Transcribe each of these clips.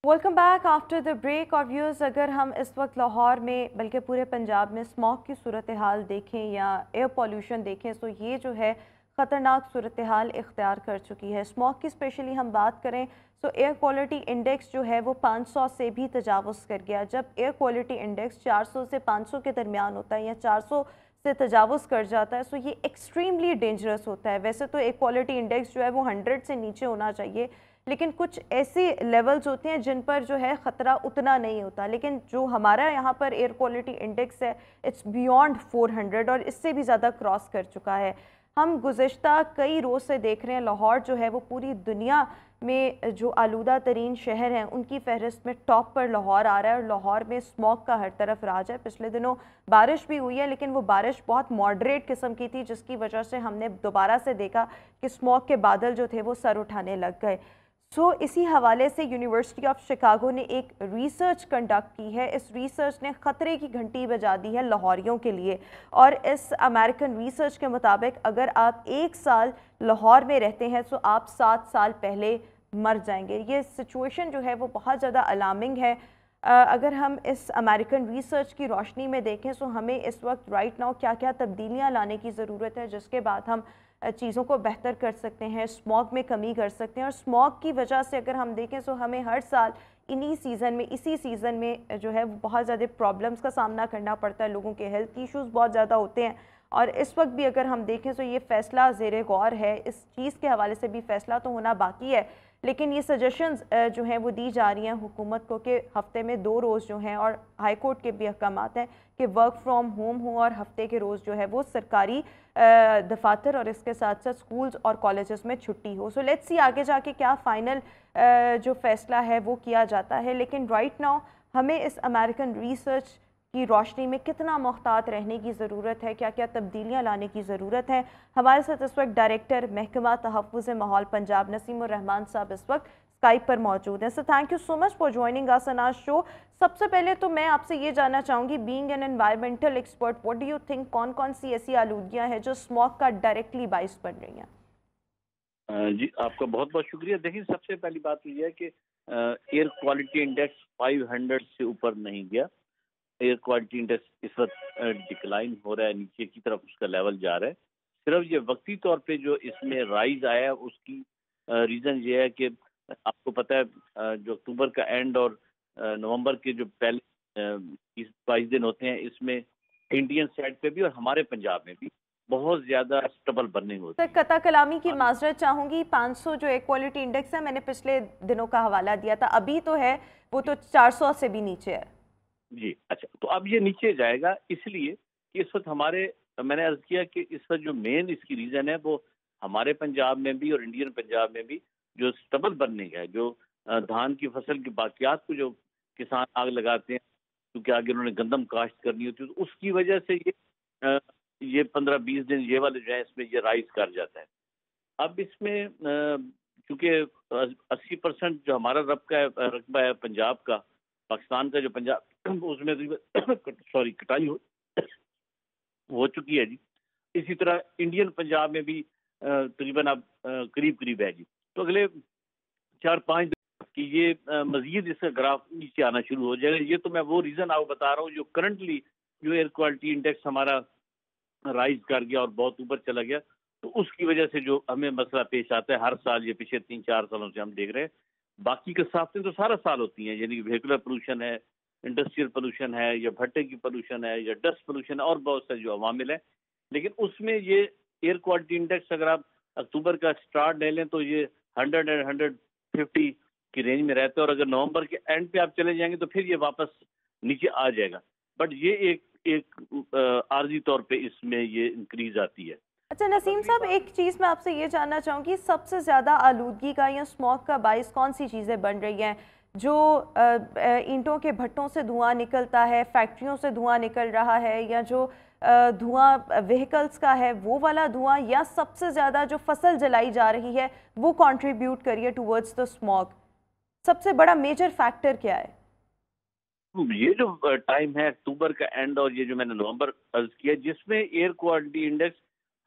Welcome back after the break. और viewers, अगर हम इस वक्त लाहौर में बल्कि पूरे पंजाब में स्मॉग की सूरत हाल देखें या एयर पॉल्यूशन देखें तो ये जो है ख़तरनाक सूरत हाल इख्तियार कर चुकी है। स्मॉग की स्पेशली हम बात करें तो एयर क्वालिटी इंडेक्स जो है वो 500 से भी तजावुज़ कर गया। जब एयर क्वालिटी इंडेक्स 400 से 500 के दरमियान होता है या 400 से तजावुज़ कर जाता है तो ये एक्सट्रीमली डेंजरस होता है। वैसे तो एयर क्वालिटी इंडेक्स जो है वो 100 से नीचे होना चाहिए, लेकिन कुछ ऐसे लेवल्स होते हैं जिन पर जो है ख़तरा उतना नहीं होता, लेकिन जो हमारा यहाँ पर एयर क्वालिटी इंडेक्स है इट्स बियॉन्ड 400 और इससे भी ज़्यादा क्रॉस कर चुका है। हम गुज़श्ता कई रोज़ से देख रहे हैं लाहौर जो है वो पूरी दुनिया में जो आलूदा तरीन शहर हैं उनकी फहरिस्त में टॉप पर लाहौर आ रहा है और लाहौर में स्मॉग का हर तरफ राज है। पिछले दिनों बारिश भी हुई है, लेकिन वो बारिश बहुत मॉडरेट किस्म की थी, जिसकी वजह से हमने दोबारा से देखा कि स्मॉग के बादल जो थे वो सर उठाने लग गए। इसी हवाले से यूनिवर्सिटी ऑफ शिकागो ने एक रिसर्च कंडक्ट की है। इस रिसर्च ने ख़तरे की घंटी बजा दी है लाहौरियों के लिए, और इस अमेरिकन रिसर्च के मुताबिक अगर आप 1 साल लाहौर में रहते हैं तो आप 7 साल पहले मर जाएंगे। ये सिचुएशन जो है वो बहुत ज़्यादा अलार्मिंग है। अगर हम इस अमेरिकन रिसर्च की रोशनी में देखें तो हमें इस वक्त राइट नाउ क्या क्या तब्दीलियाँ लाने की ज़रूरत है, जिसके बाद हम चीज़ों को बेहतर कर सकते हैं, स्मॉग में कमी कर सकते हैं। और स्मॉग की वजह से अगर हम देखें तो हमें हर साल इसी सीज़न में जो है वो बहुत ज़्यादा प्रॉब्लम्स का सामना करना पड़ता है, लोगों के हेल्थ इश्यूज़ बहुत ज़्यादा होते हैं। और इस वक्त भी अगर हम देखें तो ये फ़ैसला ज़ेरे गौर है, इस चीज़ के हवाले से भी फ़ैसला तो होना बाकी है, लेकिन ये सजेशंस जो हैं वो दी जा रही हैं हुकूमत को कि हफ़्ते में 2 रोज़ जो हैं, और हाई कोर्ट के भी अहकामात हैं कि वर्क फ्रॉम होम हो और हफ़्ते के रोज़ जो है वो सरकारी दफातर और इसके साथ साथ स्कूल्स और कॉलेजेस में छुट्टी हो। सो लेट्स सी आगे जाके क्या फ़ाइनल जो फ़ैसला है वो किया जाता है, लेकिन राइट नाउ हमें इस अमेरिकन रिसर्च की रोशनी में कितना मुहतात रहने की ज़रूरत है, क्या क्या तब्दीलियाँ लाने की ज़रूरत है। हमारे साथ इस वक्त डायरेक्टर महकमा तहफ़्फ़ुज़ माहौल पंजाब नसीमुर रहमान साहब इस वक्त स्काइप पर मौजूद हैं। So thank you so much for joining us on our show. सबसे पहले तो मैं आपसे ये जानना चाहूँगी, being an environmental expert, what do you think, कौन कौन सी ऐसी आलूगियाँ हैं जो स्मॉग का डायरेक्टली बाइस बन रही हैं? जी, आपका बहुत बहुत शुक्रिया। देखिए, सबसे पहली बात तो ये है कि एयर क्वालिटी इंडेक्स 500 से ऊपर नहीं गया। एयर क्वालिटी इंडेक्स इस वक्त डिक्लाइन हो रहा है, नीचे की तरफ उसका लेवल जा रहा है। सिर्फ ये वक्ती तौर पे जो इसमें राइज आया है उसकी रीज़न ये है कि आपको पता है जो अक्टूबर का एंड और नवंबर के जो पहले 20-22 दिन होते हैं, इसमें इंडियन साइड पे भी और हमारे पंजाब में भी बहुत ज़्यादा स्टबल बर्निंग होती सर, है। कता कलामी की माजरत चाहूँगी, 500 जो एक क्वालिटी इंडेक्स है मैंने पिछले दिनों का हवाला दिया था, अभी तो है वो तो 400 से भी नीचे है। जी, अच्छा, तो अब ये नीचे जाएगा इसलिए कि इस वक्त मैंने अर्ज किया कि इस वक्त जो मेन इसकी रीज़न है वो हमारे पंजाब में भी और इंडियन पंजाब में भी जो स्टबल बर्निंग है, जो धान की फसल की बाकियात को जो किसान आग लगाते हैं क्योंकि आगे उन्होंने गंदम काश्त करनी होती है, तो उसकी वजह से ये 15-20 दिन ये वाले जो है इसमें ये राइज कर जाता है। अब इसमें चूंकि 80% जो हमारा रकबा है पंजाब का, पाकिस्तान का जो पंजाब उसमें सॉरी कटाई हो चुकी है जी। इसी तरह इंडियन पंजाब में भी तकरीबन अब करीब करीब है जी। तो अगले 4-5 दिन कि ये मजीद इसका ग्राफ नीचे आना शुरू हो जाएगा। ये तो मैं वो रीज़न आपको बता रहा हूँ जो करंटली जो एयर क्वालिटी इंडेक्स हमारा राइज कर गया और बहुत ऊपर चला गया, तो उसकी वजह से जो हमें मसला पेश आता है हर साल, ये पिछले 3-4 सालों से हम देख रहे हैं। बाकी के साफ्तें तो सारा साल होती हैं, यानी कि व्हीकुलर पोल्यूशन है, इंडस्ट्रियल पोल्यूशन है, या भट्टे की पोल्यूशन है, या डस्ट पोल्यूशन है, और बहुत सारे जो अवामिल है। लेकिन उसमें ये एयर क्वालिटी इंडेक्स अगर आप अक्टूबर का स्टार्ट ले लें तो ये 100 एंड 150 की रेंज में रहता है, और अगर नवंबर के एंड पे आप चले जाएंगे तो फिर ये वापस नीचे आ जाएगा। बट ये एक एक आर्जी तौर पे इसमें ये इंक्रीज आती है। अच्छा अब नसीम अगली साहब, बात, एक चीज़ मैं आपसे ये जानना चाहूँगी, सबसे ज़्यादा आलूदगी का या स्मॉग का बाइस कौन सी चीज़ें बन रही हैं? जो ईंटों के भट्टों से धुआं निकलता है, फैक्ट्रियों से धुआं निकल रहा है, या जो धुआं व्हीकल्स का है वो वाला धुआं, या सबसे ज़्यादा जो फसल जलाई जा रही है वो कंट्रीब्यूट करिए टुवर्ड्स द स्मॉग? सबसे बड़ा मेजर फैक्टर क्या है? ये जो टाइम है अक्टूबर का एंड और ये जो मैंने नवंबर अर्ज किया, जिसमें एयर क्वालिटी इंडेक्स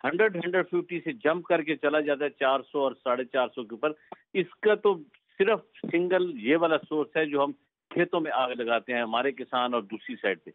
100-150 से जंप करके चला जाता है 400 और 450 के ऊपर, इसका तो صرف سنگل یہ والا سورس ہے جو ہم کھیتوں میں آگ لگاتے ہیں ہمارے کسان، اور دوسری سائڈ پہ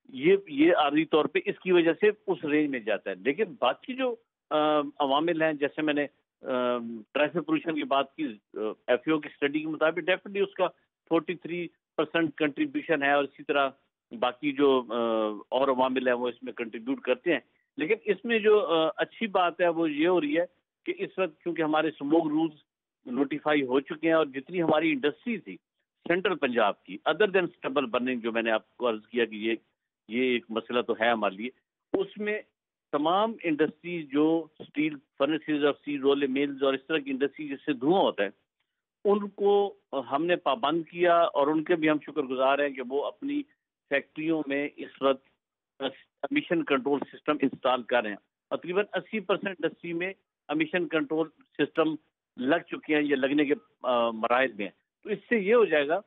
یہ عارضی طور پہ اس کی وجہ سے اس رینج میں جاتا ہے. لیکن باقی جو عوامل ہیں، جیسے میں نے ٹریفک پولوشن کی بات کی، ایف او کی اسٹڈی کے مطابق ڈیفینیٹلی اس کا 43% کنٹریبیوشن ہے، اور اسی طرح باقی جو اور عوامل ہیں وہ اس میں کنٹریبیوٹ کرتے ہیں. لیکن اس میں جو اچھی بات ہے وہ یہ ہو رہی ہے کہ اس وقت کیونکہ ہمارے اسموگ رولز نوٹیفائی ہو چکے ہیں، اور جتنی ہماری انڈسٹری تھی سینٹرل پنجاب کی، ادر دین اسٹبل برننگ، جو میں نے آپ کو عرض کیا کہ یہ ایک مسئلہ تو ہے ہمارے لیے، اس میں تمام انڈسٹریز جو اسٹیل فرنسز اور اسٹیل رول میلز اور اس طرح کی انڈسٹری جس سے دھواں ہوتا ہے، ان کو ہم نے پابند کیا، اور ان کے بھی ہم شکر گزار ہیں کہ وہ اپنی فیکٹریوں میں اس وقت امیشن کنٹرول سسٹم انسٹال کر رہے ہیں. اور تقریباً 80% انڈسٹری میں امیشن کنٹرول سسٹم لگ چکے ہیں، یہ لگنے کے مراحل میں ہیں. تو اس سے یہ ہو جائے گا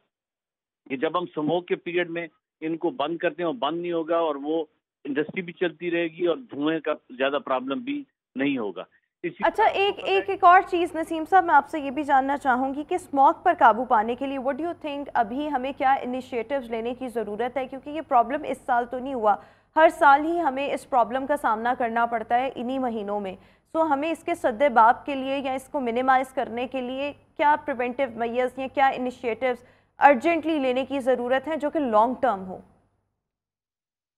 کہ جب ہم سموگ کے پیریڈ میں ان کو بند کرتے ہیں، وہ بند نہیں ہوگا، اور وہ انڈسٹری بھی چلتی رہے گی، اور دھوئیں کا زیادہ پرابلم بھی نہیں ہوگا. اچھا، ایک اور چیز نسیم صاحب میں آپ سے یہ بھی جاننا چاہوں گی کہ اسموگ پر قابو پانے کے لیے وٹ ڈو یو تھنک ابھی ہمیں کیا انیشیٹوز لینے کی ضرورت ہے؟ کیونکہ یہ پرابلم اس سال تو نہیں ہوا، ہر سال ہی ہمیں اس پرابلم کا سامنا کرنا پڑتا ہے انہی مہینوں میں. سو ہمیں اس کے سد باب کے لیے یا اس کو منیمائز کرنے کے لیے کیا پریونٹیو میئرز یا کیا انیشیٹوز ارجنٹلی لینے کی ضرورت ہے جو کہ لانگ ٹرم ہو؟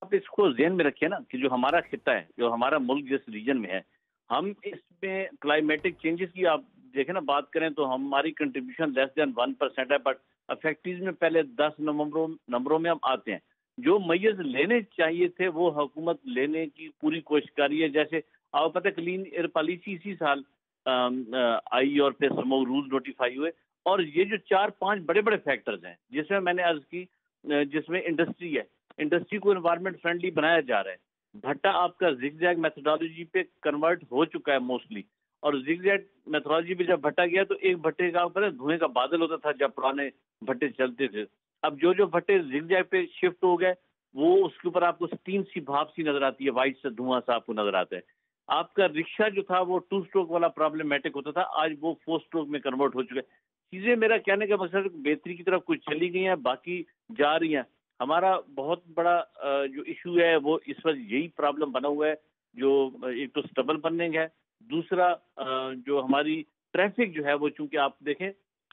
آپ اس کو ذہن میں رکھیں نا کہ جو ہمارا خطہ ہے، جو ہمارا ملک جس ریجن میں ہے، ہم اس میں کلائمیٹک چینجز کی آپ دیکھیں نا بات کریں تو ہماری کنٹریبیوشن لیس دین 1% ہے، بٹ افیکٹیز میں پہلے 10 نمبروں میں ہم آتے ہیں. جو میئرز لینے چاہیے تھے وہ حکومت لینے کی پوری کوشش کر رہی ہے. جیسے آپ پتہ کلین ایئر پالیسی اسی سال آئی، اور پھر سموگ رولز نوٹیفائی ہوئے. اور یہ جو 4-5 بڑے بڑے فیکٹرز ہیں جس میں نے عرض کی، جس میں انڈسٹری ہے، انڈسٹری کو انوائرمنٹ فرینڈلی بنایا جا رہا ہے. بھٹا آپ کا زگ زیگ میتھڈالوجی پہ کنورٹ ہو چکا ہے موسٹلی، اور زگ زیگ میتھڈالوجی پہ جب بھٹا گیا تو ایک بھٹے کا دھوئیں کا بادل ہوتا تھا جب پرانے بھٹے چلتے تھے. اب جو بھٹے زگ زیگ پہ شفٹ ہو گئے وہ اس کے اوپر آپ کو اسٹیم سی بھاپ سی نظر آتی ہے، وائٹ سے دھواں سا آپ کو نظر آتا ہے. آپ کا رکشا جو تھا وہ 2 اسٹروک والا پرابلمٹک ہوتا تھا، آج وہ 4 اسٹروک میں کنورٹ ہو چکا ہے. چیزیں میرا کہنے کا مقصد بہتری کی طرف کچھ چلی گئی ہیں، باقی جا رہی ہیں. ہمارا بہت بڑا جو ایشو ہے وہ اس وقت یہی پرابلم بنا ہوا ہے، جو ایک تو اسٹبل برننگ ہے، دوسرا جو ہماری ٹریفک جو ہے وہ، چونکہ آپ دیکھیں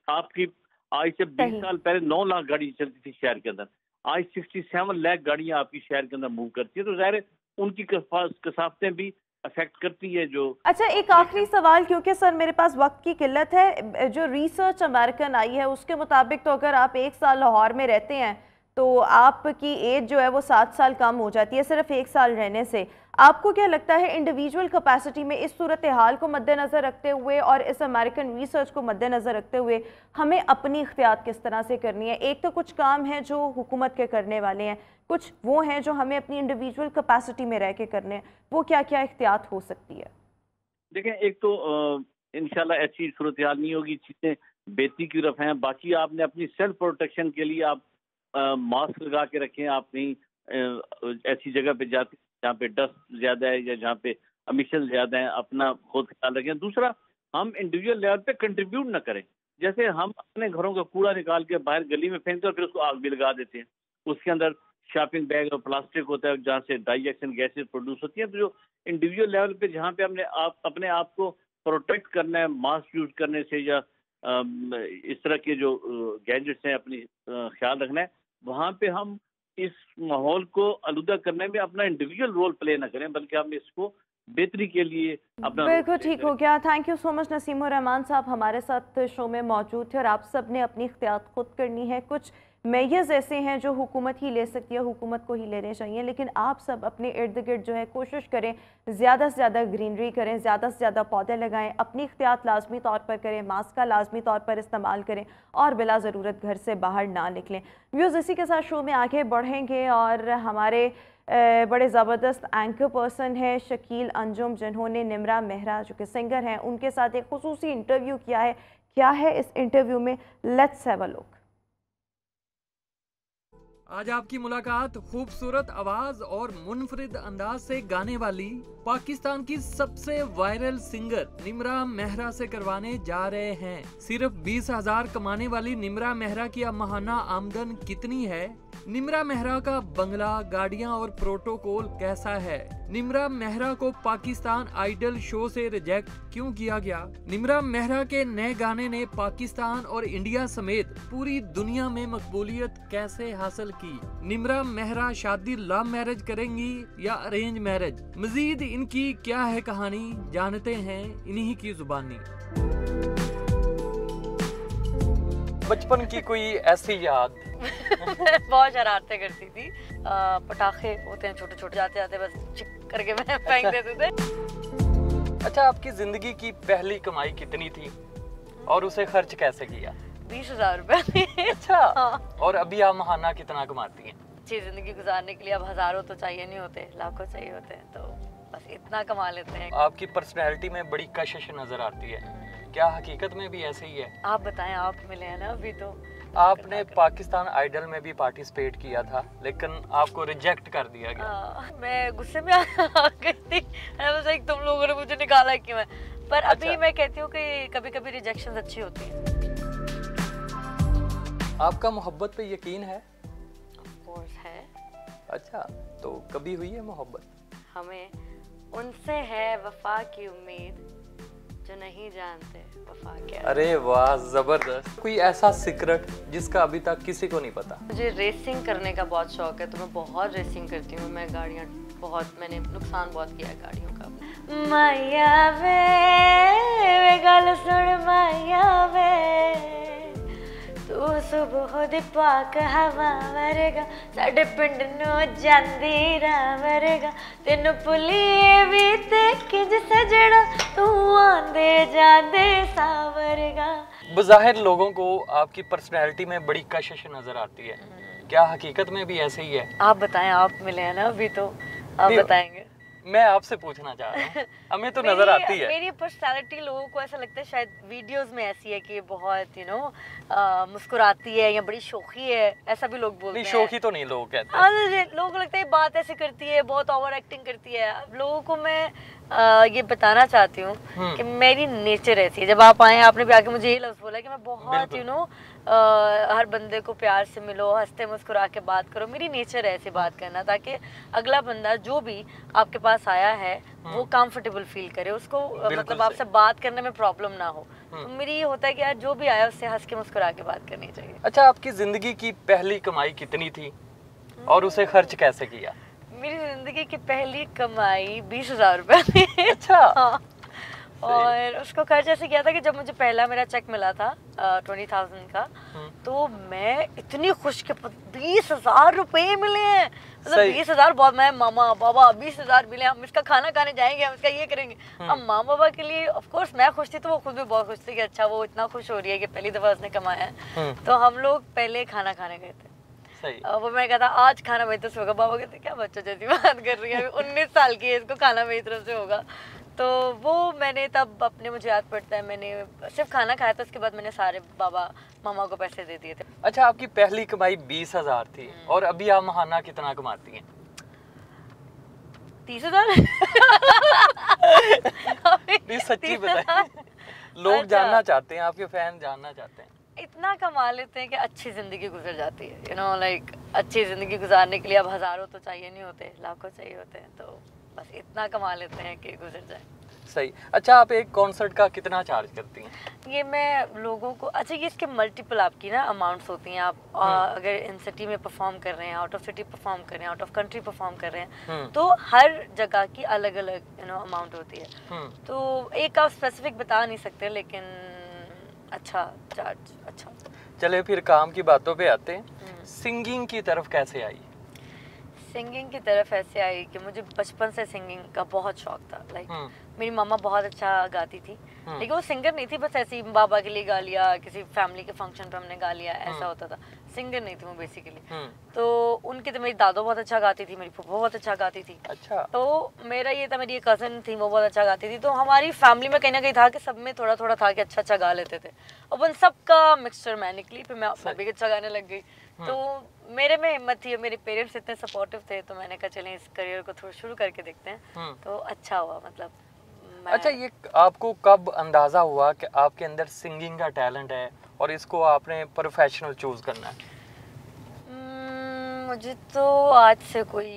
آپ کی آج سے 20 سال پہلے 9 لاکھ گاڑی چلتی تھی شہر کے اندر، آج 67 لاکھ گاڑیاں آپ کی شہر کے اندر موو کرتی ہے. تو ظاہر ہے ان کی کثافتیں بھی افیکٹ کرتی ہے. جو اچھا، ایک آخری سوال، کیونکہ سر میرے پاس وقت کی قلت ہے. جو ریسرچ امریکن آئی ہے اس کے مطابق تو اگر آپ 1 سال لاہور میں رہتے ہیں تو آپ کی ایج جو ہے وہ 7 سال کم ہو جاتی ہے صرف 1 سال رہنے سے. آپ کو کیا لگتا ہے انڈیویجول کیپیسٹی میں اس صورتحال کو مد نظر رکھتے ہوئے اور اس امریکن ریسرچ کو مد نظر رکھتے ہوئے ہمیں اپنی احتیاط کس طرح سے کرنی ہے؟ ایک تو کچھ کام ہیں جو حکومت کے کرنے والے ہیں، کچھ وہ ہیں جو ہمیں اپنی انڈیویجول کیپیسٹی میں رہ کے کرنے ہیں. وہ کیا کیا احتیاط ہو سکتی ہے؟ دیکھیں، ایک تو انشاءاللہ ایسی صورتحال نہیں ہوگی، چیزیں بہتری کی طرف ہیں. باقی آپ نے اپنی سیلف پروٹیکشن کے لیے آپ ماسک لگا کے رکھیں. آپ کہیں ایسی جگہ پہ جاتے جہاں پہ ڈسٹ زیادہ ہے یا جہاں پہ امیشن زیادہ ہیں، اپنا خود خیال رکھیں. دوسرا، ہم انڈیویجول لیول پہ کنٹریبیوٹ نہ کریں. جیسے ہم اپنے گھروں کا کوڑا نکال کے باہر گلی میں پھینکتے ہیں اور پھر اس کو آگ بھی لگا دیتے ہیں. اس کے اندر شاپنگ بیگ اور پلاسٹک ہوتا ہے جہاں سے ڈائی آکسائڈ گیسز پروڈیوس ہوتی ہیں. تو جو انڈیویجول لیول پہ جہاں پہ ہم نے اپنے آپ کو پروٹیکٹ کرنا ہے ماسک یوز کرنے سے یا اس طرح کے جو گیجٹس ہیں اپنی خیال رکھنا ہے، وہاں پہ ہم اس ماحول کو آلودہ کرنے میں اپنا انڈیویجول رول پلے نہ کریں، بلکہ ہم اس کو بہتری کے لیے اپنا بالکل ٹھیک ہو گیا. تھینک یو سو مچ نسیم الرحمان صاحب، ہمارے ساتھ شو میں موجود تھے. اور آپ سب نے اپنی احتیاط خود کرنی ہے. کچھ میئرز ایسے ہیں جو حکومت ہی لے سکتی ہے، حکومت کو ہی لینے چاہیے، لیکن آپ سب اپنے ارد گرد جو ہے کوشش کریں زیادہ سے زیادہ گرینری کریں، زیادہ سے زیادہ پودے لگائیں، اپنی احتیاط لازمی طور پر کریں، ماسک کا لازمی طور پر استعمال کریں اور بلا ضرورت گھر سے باہر نہ نکلیں. ویوز، اسی کے ساتھ شو میں آگے بڑھیں گے اور ہمارے بڑے زبردست اینکر پرسن ہیں شکیل انجم، جنہوں نے نمرا مہرا جو کہ سنگر ہیں ان کے ساتھ ایک خصوصی انٹرویو کیا ہے. کیا ہے اس انٹرویو میں؟ لیٹس ہیو اے لک. आज आपकी मुलाकात खूबसूरत आवाज और मुनफरिद अंदाज से गाने वाली पाकिस्तान की सबसे वायरल सिंगर निम्रा मेहरा से करवाने जा रहे हैं। सिर्फ 20,000 कमाने वाली निम्रा मेहरा की अब माहाना आमदन कितनी है? निम्रा मेहरा का बंगला, गाड़ियां और प्रोटोकॉल कैसा है? निम्रा मेहरा को पाकिस्तान आइडल शो से रिजेक्ट क्यों किया गया? निम्रा मेहरा के नए गाने ने पाकिस्तान और इंडिया समेत पूरी दुनिया में मकबूलियत कैसे हासिल की? निम्रा मेहरा शादी लव मैरिज करेंगी या अरेंज मैरिज? मजीद इनकी क्या है कहानी, जानते हैं इन्हीं की जुबानी। बचपन की कोई ऐसी याद? बहुत शरारतें करती थी। पटाखे होते हैं छोटे छोटे, जाते जाते बस चिक करके मैं फेंक देते थे। अच्छा, आपकी जिंदगी की पहली कमाई कितनी थी और उसे खर्च कैसे किया? 20,000 रुपए। अच्छा। हाँ। और अभी आप महाना कितना कमाती हैं? अच्छी जिंदगी गुजारने के लिए अब हजारों तो चाहिए नहीं होते, लाखों चाहिए होते हैं, तो बस इतना कमा लेते हैं। आपकी पर्सनैलिटी में बड़ी कशिश नजर आती है, क्या हकीकत में भी ऐसे ही है? आप बताएं, आप मिले हैं ना अभी तो। आपने पाकिस्तान आइडल में भी पार्टिसिपेट किया था, लेकिन आपको रिजेक्ट कर दिया गया। मैं गुस्से में आ गई थी, तुम लोगों ने मुझे निकाला क्यों है। पर अभी अच्छा। मैं कहती हूँ कि कभी कभी रिजेक्शन अच्छी होती है। आपका मोहब्बत पे यकीन है? कोर्स है। अच्छा, तो कभी हुई है मोहब्बत? हमें उनसे है वफा की उम्मीद जो नहीं जानते वफा क्या। अरे वाह, जबरदस्त। कोई ऐसा सीक्रेट जिसका अभी तक किसी को नहीं पता? मुझे रेसिंग करने का बहुत शौक है, तो मैं बहुत रेसिंग करती हूँ। मैं गाड़ियाँ मैंने नुकसान बहुत किया है गाड़ियों का। माया वे गल सुन माया वे, तू सुबह दी पाक हवा वरगा, साडे पिंड नूं जांदी राह वरगा, तेनू भुलिए भी ते किंज सजड़ा, तू आंदे जांदे सावरगा। बज़ाहिर लोगों को आपकी पर्सनैलिटी में बड़ी कशिश नजर आती है, क्या हकीकत में भी ऐसे ही है? आप बताएं, आप मिले हैं ना अभी तो, आप बताएंगे। मैं आपसे पूछना चाह रहा हूँ, हमें तो नजर आती है। मेरी पर्सनालिटी लोगों को ऐसा लगता है शायद वीडियोस में ऐसी है कि बहुत मुस्कुराती है या बड़ी शोखी है, ऐसा भी लोग बोलते हैं। शोखी तो नहीं लोग कहते हैं। लोगों को लगता है बात ऐसे करती है, बहुत ओवर एक्टिंग करती है। अब लोगों को मैं ये बताना चाहती हूँ कि मेरी नेचर ऐसी है। जब आप आए, आपने भी आके मुझे ये लफ्ज़ बोला कि मैं बहुत हर बंदे को प्यार से मिलो, हंसते मुस्कुरा के बात करो। मेरी नेचर है ऐसी बात करना, ताकि अगला बंदा जो भी आपके पास आया है वो कंफर्टेबल फील करे, उसको मतलब आपसे बात करने में प्रॉब्लम ना हो। तो मेरी ये होता है कि यार जो भी आया उससे हंस के मुस्कुरा के बात करनी चाहिए। अच्छा, आपकी जिंदगी की पहली कमाई कितनी थी और उसे खर्च कैसे किया? मेरी जिंदगी की पहली कमाई 20,000 रुपए थी। अच्छा। हाँ। और उसको खर्च ऐसे किया था कि जब मुझे पहला मेरा चेक मिला था 20,000 का, तो मैं इतनी खुश कि 20,000 रुपए मिले हैं। मतलब 20,000 बहुत, मैं मामा बाबा 20,000 मिले, हम इसका खाना खाने जाएंगे, हम इसका ये करेंगे। अब माँ बाबा के लिए ऑफ कोर्स मैं खुश थी, तो वो खुद भी बहुत खुश थी कि अच्छा वो इतना खुश हो रही है कि पहली दफा उसने कमाया है। तो हम लोग पहले खाना खाने गए थे। वो मैं कहता आज खाना मेरी तरफ से होगा, बाबा कहते क्या बच्चों जैसी बात कर रही है, 19 साल की है, इसको खाना मेरी तरफ से होगा। तो वो मैंने तब अपने, मुझे याद पड़ता है, मैंने सिर्फ खाना खाया था, उसके बाद मैंने सारे बाबा मामा को पैसे दे दिए थे। अच्छा, आपकी पहली कमाई 20,000 थी और अभी आप महाना कितना कमाती हैं? 30,000। सच्ची बताएं, लोग जानना चाहते हैं, आपके फैन जानना चाहते हैं। इतना कमा लेते हैं कि अच्छी जिंदगी गुजर जाती है। लाइक अच्छी जिंदगी गुजारने के लिए अब हजारों तो चाहिए नहीं होते, लाखों चाहिए होते हैं, तो बस इतना कमा लेते हैं कि गुजर जाए। सही। अच्छा, आप एक कॉन्सर्ट का कितना चार्ज करती हैं? ये मैं लोगों को, अच्छा ये इसके मल्टीपल आपकी ना अमाउंट्स होती हैं। आप अगर इन सिटी में परफॉर्म कर रहे हैं, आउट ऑफ सिटी परफॉर्म कर रहे हैं, आउट ऑफ कंट्री परफॉर्म कर रहे हैं, तो हर जगह की अलग अलग अमाउंट होती है। तो एक आप स्पेसिफिक बता नहीं सकते, लेकिन अच्छा चार्ज अच्छा। चले फिर काम की बातों पे आते हैं। सिंगिंग की तरफ कैसे आई? सिंगिंग की तरफ ऐसे आई कि मुझे बचपन से सिंगिंग का बहुत शौक था। लाइक मेरी मामा बहुत अच्छा गाती थी, लेकिन वो सिंगर नहीं थी, बस ऐसे ही बाबा के लिए गा लिया, किसी फैमिली के फंक्शन पे हमने गा लिया, ऐसा होता था। सिंगर नहीं थी वो बेसिकली। तो उनकी तो मेरी दादो बहुत अच्छा गाती थी, मेरी फूफो बहुत अच्छा गाती थी। अच्छा। तो मेरा ये था, मेरी एक कज़न थी वो बहुत अच्छा गाती थी, तो हमारी फैमिली में कहीं ना कहीं था कि सब में थोड़ा थोड़ा था कि अच्छा अच्छा गा लेते थे। अब उन सब का मिक्सचर मैं निकली, फिर मैं भी अच्छा गाने लग गई। तो मेरे में हिम्मत थी, मेरे पेरेंट्स इतने सपोर्टिव थे, तो मैंने कहा चलें इस करियर को थोड़ा शुरू करके देखते हैं। तो अच्छा हुआ, मतलब अच्छा, ये आपको कब अंदाजा हुआ कि आपके अंदर सिंगिंग का टैलेंट है और इसको आपने प्रोफेशनल चूज करना है? मुझे तो आज से कोई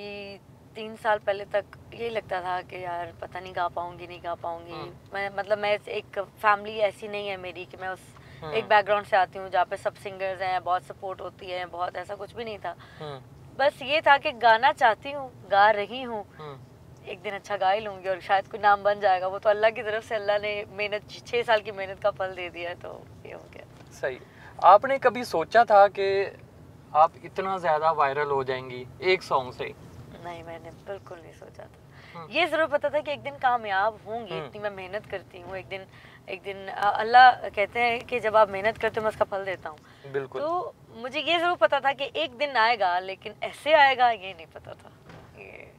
3 साल पहले तक यही लगता था कि यार पता नहीं गा पाऊंगी, नहीं गा पाऊंगी। मैं मतलब मैं एक फैमिली ऐसी नहीं है मेरी कि मैं उस एक बैकग्राउंड से आती हूँ जहाँ पे सब सिंगर्स हैं, बहुत सपोर्ट होती है, बहुत ऐसा कुछ भी नहीं था। बस ये था कि गाना चाहती हूँ, गा रही हूँ, एक दिन अच्छा गा ही लूंगी और शायद कोई नाम बन जाएगा। वो तो अल्लाह की तरफ से, अल्लाह ने मेहनत 6 साल की मेहनत का फल दे दिया है, तो ये हो गया। सही। आपने कभी सोचा था कि आप इतना ज्यादा वायरल हो जाएंगी एक सॉन्ग से? नहीं, मैंने बिल्कुल नहीं सोचा था। ये जरूर पता था कि एक दिन कामयाब होंगी, इतनी मैं मेहनत करती हूँ। एक दिन अल्लाह कहते हैं कि जब आप मेहनत करते हो मैं उसका फल देता हूँ। बिल्कुल। तो मुझे ये जरूर पता था कि एक दिन आएगा, लेकिन ऐसे आएगा ये नहीं पता था।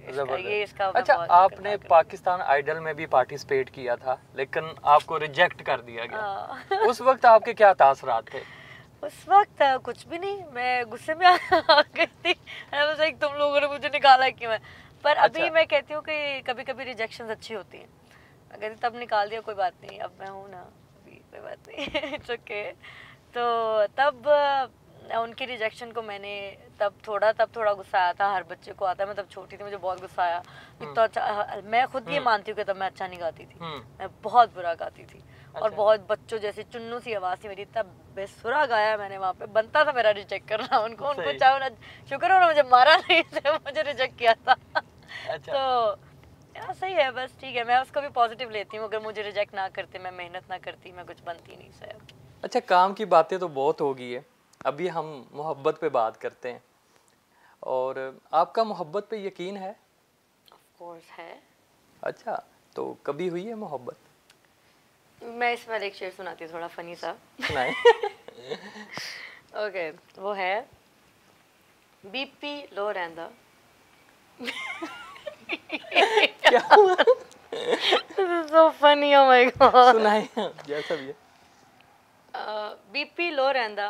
इसका अच्छा, आपने पाकिस्तान आइडल में भी पार्टिसिपेट किया था, लेकिन आपको रिजेक्ट कर दिया गया। उस वक्त आपके क्या तासरात थे? उस वक्त कुछ भी नहीं, मैं गुस्से में आ गई थी। तुम लोगों ने मुझे निकाला क्यों है। पर अभी मैं कहती हूँ कि कभी कभी रिजेक्शन अच्छी होती हैं। अगर तब निकाल दिया कोई बात नहीं, अब मैं हूँ ना, अभी कोई बात नहीं। It's okay. तो तब उनकी रिजेक्शन को मैंने तब थोड़ा गुस्सा आया था, हर बच्चे को आता है। मैं तब छोटी थी, मुझे बहुत गुस्सा आया। इतना अच्छा, मैं खुद ये मानती हूँ कि तब मैं अच्छा नहीं गाती थी, मैं बहुत बुरा गाती थी। और बहुत बच्चों जैसी चुन्नू सी आवाज़ थी मेरी, तब बेसुरा गाया मैंने वहाँ पे। बनता था मेरा रिजेक्ट करना उनको चाहे ना, शुक्र हो मुझे मारा नहीं थे, मुझे रिजेक्ट किया था। तो यार सही है, बस ठीक है, मैं उसको भी पॉजिटिव लेती हूँ। अगर मुझे रिजेक्ट ना करते, मैं मेहनत ना करती, मैं कुछ बनती नहीं शायद। अच्छा, काम की बातें तो बहुत हो गई है, अभी हम मोहब्बत पे बात करते हैं। और आपका मोहब्बत पे यकीन है? ऑफ कोर्स है। अच्छा, तो कभी हुई है मोहब्बत? मैं इस बार एक शेर सुनाती हूँ, थोड़ा फनी सा। सुनाएं। ओके, वो है बीपी लो रहंदा। क्या हुआ? so funny, oh my god। सुनाएं जैसा भी है। बीपी लो रहंदा,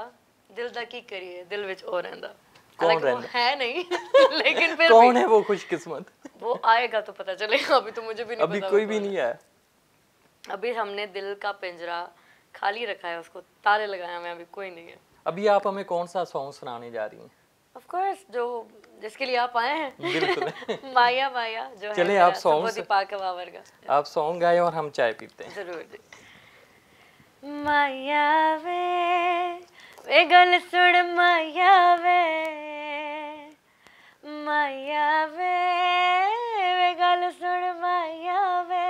दिल दा की करिए, दिल विच ओ रहंदा। कौन रहंदा? है नहीं। लेकिन फिर कौन है वो खुशकिस्मत? वो आएगा तो पता चलेगा, अभी तो मुझे भी नहीं पता। अभी कोई भी नहीं आया। अभी हमने दिल का पिंजरा खाली रखा है, उसको ताले लगाए हुए, अभी कोई नहीं है। अभी आप हमें कौन सा सॉन्ग सुनाने जा रही हैं? ऑफ कोर्स, जो जिसके लिए आप आए हैं। बिल्कुल। माया माया जो चले है, आप सॉन्ग, आप सॉन्ग गाएं और हम चाय पीते हैं। जरूर जी। माया वे गल सुन माया वे गल सुन माया वे,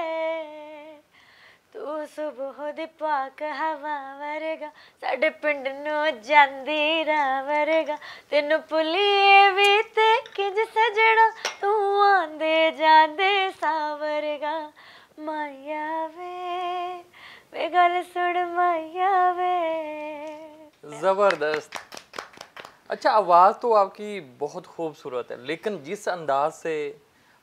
तू सुबह दी पाक हवा वरगा, साडे पिंड नूं जांदी राह वरगा, तेनू भुलिए भी ते किंज सजना, तू आंदे जांदे सावरगा। माया वे गल सुन माया वे। जबरदस्त। अच्छा, आवाज़ तो आपकी बहुत खूबसूरत है, लेकिन जिस अंदाज से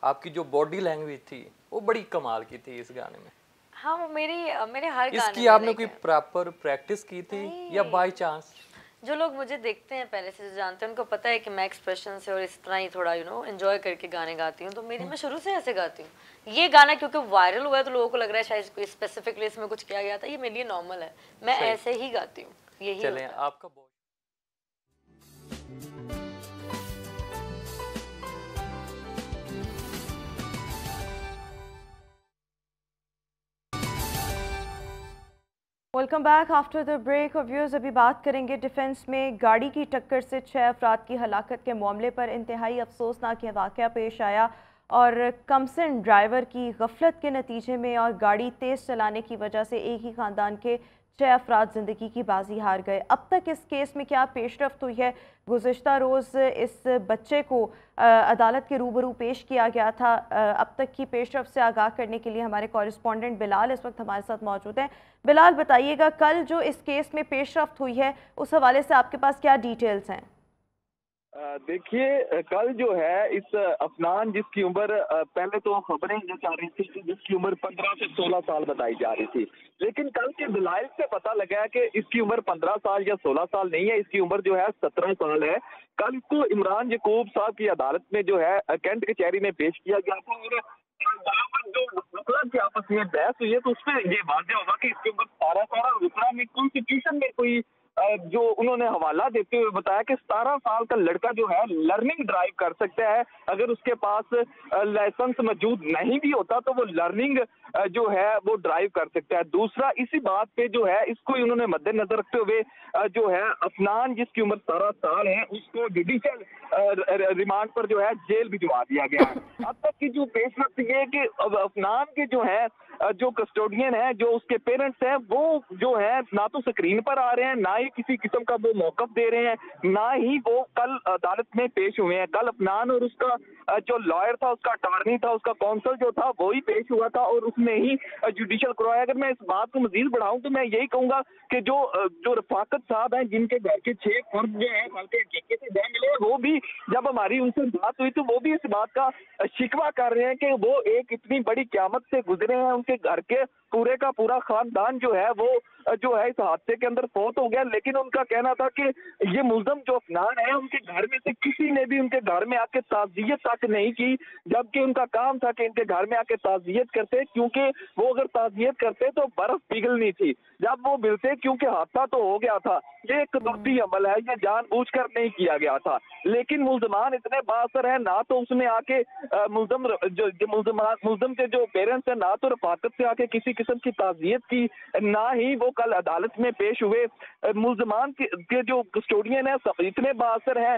आपकी जो बॉडी लैंग्वेज थी वो बड़ी कमाल की थी इस गाने में। हाँ, वो मेरे हर गाने इसकी आपने कोई प्रॉपर प्रैक्टिस की थी या बाय चांस? जो लोग मुझे देखते हैं पहले से, जो जानते हैं, उनको पता है कि मैं एक्सप्रेशन से और इस तरह ही थोड़ा एंजॉय करके गाने गाती हूँ। तो मैं शुरू से ऐसे गाती हूँ। ये गाना क्योंकि वायरल हुआ है तो लोगों को लग रहा है शायद कोई स्पेसिफिकली इसमें कुछ किया गया था, ये मेरे लिए नॉर्मल है, मैं ऐसे ही गाती हूँ, यही। चलें, आपका बहुत welcome back after the break. और व्यूअर्स, अभी बात करेंगे डिफेंस में गाड़ी की टक्कर से 6 अफराद की हलाकत के मामले पर। इंतहाई अफसोसनाक यह वाक़या पेश आया और कमसिन ड्राइवर की गफलत के नतीजे में और गाड़ी तेज़ चलाने की वजह से एक ही ख़ानदान के 6 अफराद ज़िंदगी की बाजी हार गए। अब तक इस केस में क्या पेशरफ्त हुई है? गुज़िश्ता रोज़ इस बच्चे को अदालत के रूबरू पेश किया गया था। अब तक की पेशरफ्त से आगाह करने के लिए हमारे कॉरेस्पॉन्डेंट बिलाल इस वक्त हमारे साथ मौजूद हैं। बिलाल, बताइएगा कल जो इस केस में पेशरफ्त हुई है उस हवाले से आपके पास क्या डिटेल्स हैं? देखिए, कल जो है इस अफनान, जिसकी उम्र पहले तो खबरें ये जा रही थी कि जिसकी उम्र 15 से 16 साल बताई जा रही थी, लेकिन कल के दलाइल से पता लगा है कि इसकी उम्र 15 साल या 16 साल नहीं है, इसकी उम्र जो है 17 साल है। कल इसको इमरान यकूब साहब की अदालत में जो है कैंट कचहरी में पेश किया गया था और जो वकला की आपस में बहस हुई है तो उसमें ये वाज़ेह होगा कि इसकी उम्र 17 साल और वकला में कॉन्स्टिट्यूशन में कोई जो उन्होंने हवाला देते हुए बताया कि 17 साल का लड़का जो है लर्निंग ड्राइव कर सकता है। अगर उसके पास लाइसेंस मौजूद नहीं भी होता तो वो लर्निंग जो है वो ड्राइव कर सकता है। दूसरा, इसी बात पे जो है इसको उन्होंने मद्देनजर रखते हुए जो है अफनान, जिसकी उम्र 17 साल है, उसको जुडिशियल रिमांड पर जो है जेल भिजवा दिया गया है। अब तक की जो पेशरफ्त ये है कि अफनान के जो है जो कस्टोडियन है, जो उसके पेरेंट्स हैं, वो जो है ना तो स्क्रीन पर आ रहे हैं, ना ही किसी किस्म का वो मौकफ दे रहे हैं, ना ही वो कल अदालत में पेश हुए हैं। कल अफनान और उसका जो लॉयर था, उसका अटॉर्नी था, उसका काउंसल जो था वो ही पेश हुआ था और उसने ही जुडिशियल करवाया। अगर मैं इस बात को मजीद बढ़ाऊं तो मैं यही कहूंगा कि जो रफाकत साहब हैं, जिनके घर के 6 फर्द जो है बल्कि हकीकत से जय मिले, वो भी जब हमारी उनसे बात हुई तो वो भी इस बात का शिकवा कर रहे हैं कि वो एक इतनी बड़ी क़यामत से गुजरे हैं। उनके घर के पूरे का पूरा खानदान जो है वो जो है इस हादसे के अंदर फौत हो गया, लेकिन उनका कहना था कि ये मुल्ज़म जो अफनान है, उनके घर में से किसी ने भी उनके घर में आके ताज़ियत तक नहीं की, जबकि उनका काम था कि इनके घर में आके ताज़ियत करते, क्योंकि वो अगर ताज़ियत करते तो बर्फ पिघलनी थी। जब वो मिलते, क्योंकि हादसा तो हो गया था, ये एक कुदरती अमल है, ये जानबूझकर नहीं किया गया था। लेकिन मुल्ज़मान इतने बाअसर है, ना तो उसने आके मुल्ज़म के जो पेरेंट्स हैं, ना तो रफाकत से आके किसी किस्म की ताज़ियत की, ना ही वो कल अदालत में पेश हुए। मुल्ज़मान के जो कस्टोडियन है इतने बाअसर हैं,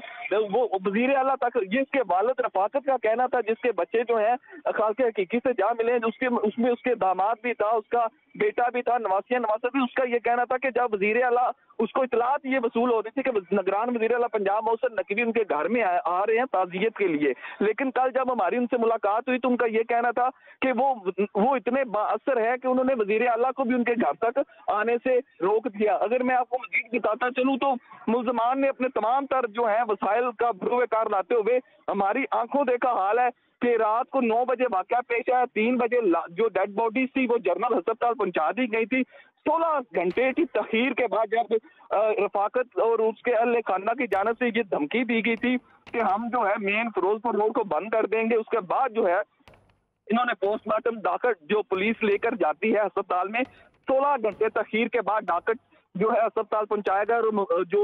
वो वज़ीर आला तक, ये इसके वालिद रफाकत का कहना था, जिसके बच्चे जो हैं खालके हकीकी से जा मिले, उसमें उसके दामाद भी था, उसका बेटा भी था, नवासिया नवासा भी। उसका ये कहना था कि जब वज़ीर आला, उसको इतलात ये वसूल हो रही थी कि निगरान वज़ीर आला पंजाब मोहसिन नकवी उनके घर में आ रहे हैं ताज़ियत के लिए, लेकिन कल जब हमारी उनसे मुलाकात हुई तो उनका ये कहना था कि वो इतने बाअसर है कि उन्होंने वज़ीर आला को भी उनके घर तक आने से रोक दिया। अगर मैं आपको मज़ीद बताता चलूँ तो मुल्ज़मान ने अपने तमाम तर जो है वसाइल का भरोकार लाते हुए हमारी आंखों देखा हाल है कि रात को 9 बजे वाक़या पेश आया, 3 बजे जो डेड बॉडीज थी वो जनरल अस्पताल पहुंचा दी गई थी। 16 घंटे की तखीर के बाद जब रफाकत और उसके अहले खाना की जानिब से ये धमकी दी गई थी कि हम जो है मेन फिरोजपुर रोड को बंद कर देंगे, उसके बाद जो है इन्होंने पोस्टमार्टम डाकट जो पुलिस लेकर जाती है अस्पताल में, 16 घंटे तखीर के बाद डाकट जो है अस्पताल पहुंचाया गया और जो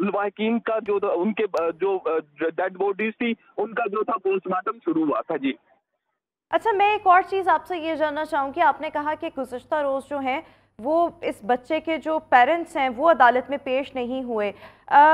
लवाहिकीन का जो उनके जो डेड बॉडीज थी उनका जो था पोस्टमार्टम शुरू हुआ था। जी अच्छा, मैं एक और चीज़ आपसे ये जानना चाहूँगी, आपने कहा कि गुज़िश्ता रोज़ जो हैं वो इस बच्चे के जो पेरेंट्स हैं वो अदालत में पेश नहीं हुए।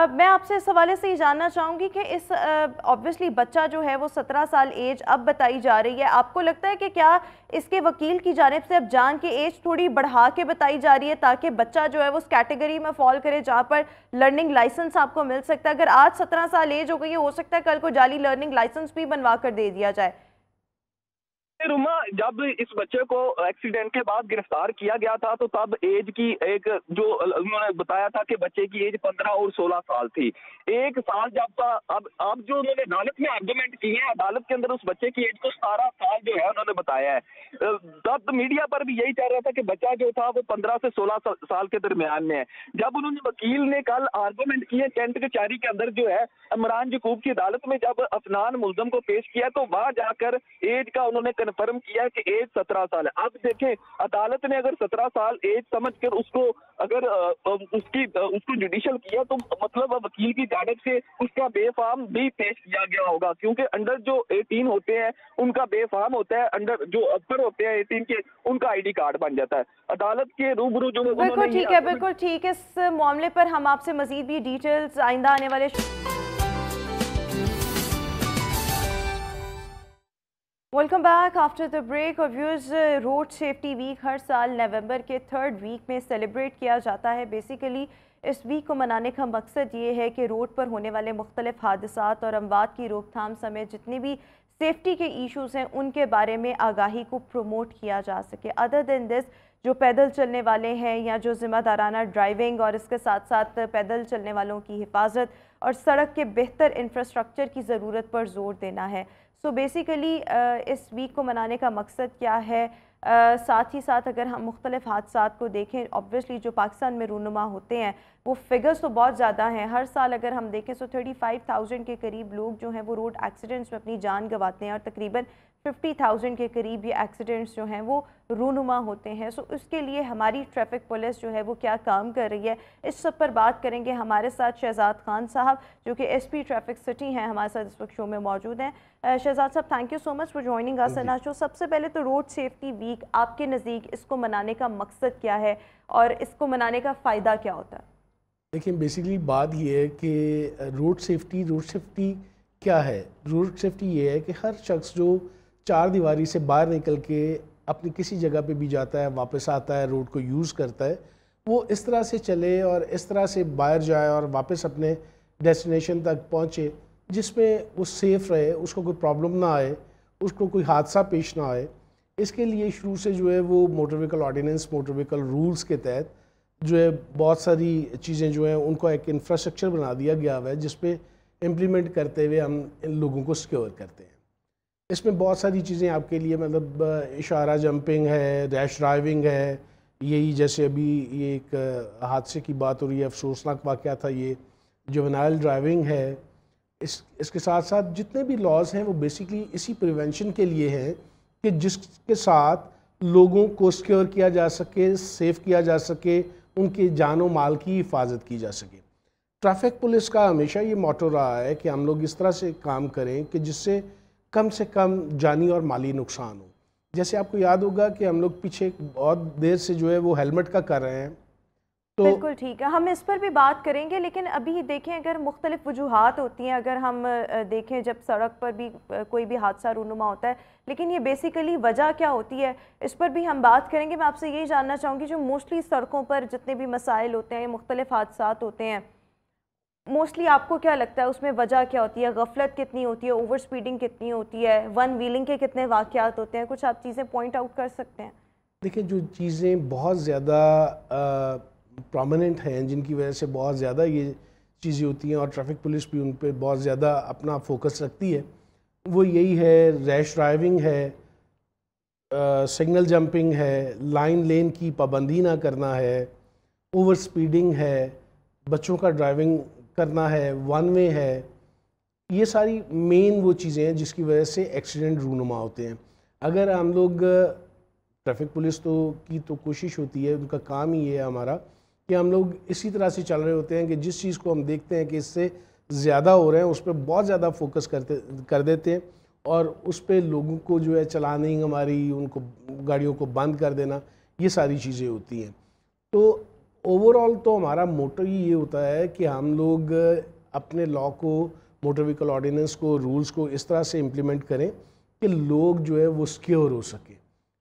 मैं आपसे इस हवाले से ये जानना चाहूँगी कि इस ऑब्वियसली बच्चा जो है वो 17 साल एज अब बताई जा रही है, आपको लगता है कि क्या इसके वकील की जानिब से अब जान की एज थोड़ी बढ़ा के बताई जा रही है ताकि बच्चा जो है वो उस कैटेगरी में फॉल करे जहाँ पर लर्निंग लाइसेंस आपको मिल सकता है? अगर आज 17 साल एज हो गई है, हो सकता है कल को जाली लर्निंग लाइसेंस भी बनवा कर दे दिया जाए। रुमा, जब इस बच्चे को एक्सीडेंट के बाद गिरफ्तार किया गया था तो तब एज की एक जो उन्होंने बताया था कि बच्चे की एज 15 और 16 साल थी। एक साल जब था, अब जो उन्होंने अदालत में आर्गुमेंट किए हैं, अदालत के अंदर उस बच्चे की एज को 17 साल जो है उन्होंने बताया है। तब तो मीडिया पर भी यही चल रहा था कि बच्चा जो था वो 15 से 16 साल के दरमियान में है। जब उन्होंने वकील ने कल आर्गुमेंट किए कैंट कचहरी के अंदर जो है इमरान यकूब की अदालत में, जब अफनान मुल्ज़म को पेश किया तो वहां जाकर एज का उन्होंने कन्फर्म किया कि एज 17 साल है। अब देखें, अदालत ने अगर 17 साल एज समझकर उसको अगर उसको जुडिशियल किया तो मतलब वकील की जानिब से उसका बेफाम भी पेश किया गया होगा, क्योंकि अंडर जो 18 होते हैं उनका बेफाम होता है, अंडर जो अपर होते हैं 18 के उनका ID कार्ड बन जाता है। अदालत के रूबरू जो बिल्कुल ठीक है, बिल्कुल ठीक है। इस मामले पर हम आपसे मजीद भी डिटेल्स आइंदा आने वाले welcome back after the break. और व्यूअर्स, रोड सेफ्टी वीक हर साल नवंबर के 3rd वीक में सेलिब्रेट किया जाता है। बेसिकली इस वीक को मनाने का मकसद ये है कि रोड पर होने वाले मुख्तलिफ हादसात और अमवात की रोकथाम समेत जितनी भी सेफ्टी के इश्यूज़ हैं उनके बारे में आगाही को प्रमोट किया जा सके। अदर देन दिस, जो पैदल चलने वाले हैं या जो ज़िम्मेदाराना ड्राइविंग और इसके साथ साथ पैदल चलने वालों की हिफाजत और सड़क के बेहतर इंफ्रास्ट्रक्चर की ज़रूरत पर ज़ोर देना है। सो बेसिकली इस वीक को मनाने का मकसद क्या है? साथ ही साथ अगर हम मुख्तलिफ हादसात को देखें, ऑब्वियसली जो पाकिस्तान में रूनुमा होते हैं वो फिगर्स तो बहुत ज़्यादा हैं। हर साल अगर हम देखें तो 35,000 के करीब लोग जो हैं वो रोड एक्सीडेंट्स में अपनी जान गंवाते हैं और तकरीबन 50,000 के करीब ये एक्सीडेंट्स जो हैं वो रूनुमा होते हैं। सो उसके लिए हमारी ट्रैफिक पुलिस जो है वो क्या काम कर रही है, इस सब पर बात करेंगे। हमारे साथ शहजाद खान साहब जो कि SP ट्रैफिक सिटी हैं, हमारे साथ इस वक्त शो में मौजूद हैं। शहजाद साहब, thank you so much for joining us in our show. सबसे पहले तो रोड सेफ्टी वीक आपके नज़दीक इसको मनाने का मकसद क्या है और इसको मनाने का फ़ायदा क्या होता है? देखिए, बेसिकली बात ये है कि रोड सेफ्टी क्या है? रोड सेफ्टी ये है कि हर शख्स जो चार दीवारी से बाहर निकल के अपनी किसी जगह पे भी जाता है, वापस आता है, रोड को यूज़ करता है, वो इस तरह से चले और इस तरह से बाहर जाए और वापस अपने डेस्टिनेशन तक पहुँचे जिसमें वो सेफ़ रहे, उसको कोई प्रॉब्लम ना आए, उसको कोई हादसा पेश ना आए। इसके लिए शुरू से जो है वो motor vehicle ordinance, motor vehicle rules के तहत जो है बहुत सारी चीज़ें जो हैं उनको एक इंफ्रास्ट्रक्चर बना दिया गया हुआ है जिस पे इम्प्लीमेंट करते हुए हम इन लोगों को सिक्योर करते हैं। इसमें बहुत सारी चीज़ें आपके लिए, मतलब इशारा जंपिंग है, रैश ड्राइविंग है, यही जैसे अभी ये एक हादसे की बात हो रही है, अफसोसनाक वाक़या था ये, जुवेनाइल ड्राइविंग है। इसके साथ साथ जितने भी लॉज हैं वो बेसिकली इसी प्रिवेंशन के लिए हैं कि जिसके साथ लोगों को सिक्योर किया जा सके, सेफ़ किया जा सके, उनके जान और माल की हिफाजत की जा सके। ट्रैफिक पुलिस का हमेशा ये मोटो रहा है कि हम लोग इस तरह से काम करें कि जिससे कम से कम जानी और माली नुकसान हो। जैसे आपको याद होगा कि हम लोग पीछे बहुत देर से जो है वो हेलमेट का कर रहे हैं, तो बिल्कुल ठीक है, हम इस पर भी बात करेंगे। लेकिन अभी देखें, अगर मुख्तलिफ वजूहात होती हैं, अगर हम देखें जब सड़क पर भी कोई भी हादसा रूनुमा होता है, लेकिन ये बेसिकली वजह क्या होती है इस पर भी हम बात करेंगे। मैं आपसे यही जानना चाहूँगी, जो मोस्टली सड़कों पर जितने भी मसाइल होते हैं, मुख्तलिफ हादसात होते हैं, मोस्टली आपको क्या लगता है उसमें वजह क्या होती है? गफलत कितनी होती है, ओवर स्पीडिंग कितनी होती है, वन व्हीलिंग के कितने वाक़यात होते हैं? कुछ आप चीज़ें पॉइंट आउट कर सकते हैं? देखिए, जो चीज़ें बहुत ज़्यादा प्रोमिनेंट हैं, जिनकी वजह से बहुत ज़्यादा ये चीज़ें होती हैं और ट्रैफिक पुलिस भी उन पर बहुत ज़्यादा अपना फोकस रखती है, वो यही है, रैश ड्राइविंग है, सिग्नल जंपिंग है, लाइन लेन की पाबंदी ना करना है, ओवर स्पीडिंग है, बच्चों का ड्राइविंग करना है, वन वे है। ये सारी मेन वो चीज़ें हैं जिसकी वजह से एक्सीडेंट रूनुमा होते हैं। अगर हम लोग ट्रैफिक पुलिस की कोशिश होती है, उनका काम ही है हमारा कि हम लोग इसी तरह से चल रहे होते हैं कि जिस चीज़ को हम देखते हैं कि इससे ज़्यादा हो रहे हैं उस पर बहुत ज़्यादा फोकस कर देते हैं और उस पर लोगों को जो है चलाने हमारी, उनको गाड़ियों को बंद कर देना, ये सारी चीज़ें होती हैं। तो ओवरऑल तो हमारा मोटो ही ये होता है कि हम लोग अपने लॉ को, मोटर व्हीकल ऑर्डिनेंस को, रूल्स को इस तरह से इम्प्लीमेंट करें कि लोग जो है वो सिक्योर हो सके।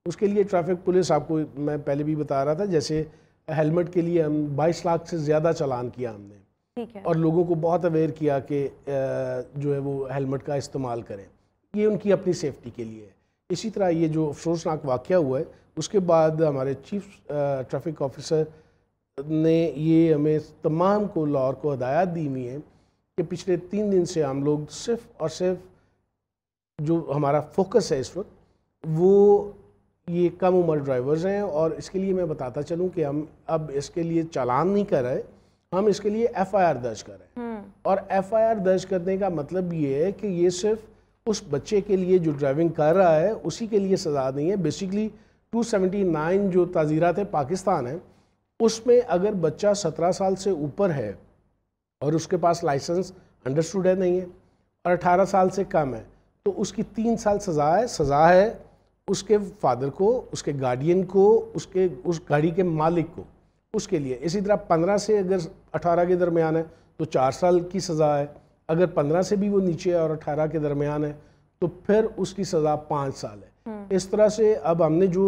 उसके लिए ट्रैफिक पुलिस, आपको मैं पहले भी बता रहा था, जैसे हेलमेट के लिए हम 22 लाख से ज़्यादा चालान किया हमने, ठीक है, और लोगों को बहुत अवेयर किया कि जो है वो हेलमेट का इस्तेमाल करें, ये उनकी अपनी सेफ्टी के लिए है। इसी तरह ये जो अफसोसनाक वाक़या हुआ है उसके बाद हमारे चीफ ट्रैफिक ऑफिसर ने ये हमें तमाम को लॉर को हदायत दी हुई है कि पिछले 3 दिन से हम लोग सिर्फ़ और सिर्फ जो हमारा फोकस है इस वक्त वो ये कम उम्र ड्राइवर्स हैं। और इसके लिए मैं बताता चलूँ कि हम अब इसके लिए चालान नहीं कर रहे, हम इसके लिए FIR दर्ज कर रहे हैं। और FIR दर्ज करने का मतलब ये है कि ये सिर्फ उस बच्चे के लिए जो ड्राइविंग कर रहा है उसी के लिए सज़ा नहीं है। बेसिकली 279 जो ताज़ीरात पाकिस्तान है उसमें अगर बच्चा 17 साल से ऊपर है और उसके पास लाइसेंस अंडरस्टूड है नहीं है और 18 साल से कम है तो उसकी 3 साल सज़ा है उसके फादर को, उसके गार्डियन को, उस गाड़ी के मालिक को, उसके लिए। इसी तरह 15 से अगर 18 के दरमियान है तो 4 साल की सज़ा है, अगर 15 से भी वो नीचे है और 18 के दरमियान है تو پھر اس کی سزا 5 سال ہے. اس طرح سے اب ہم نے جو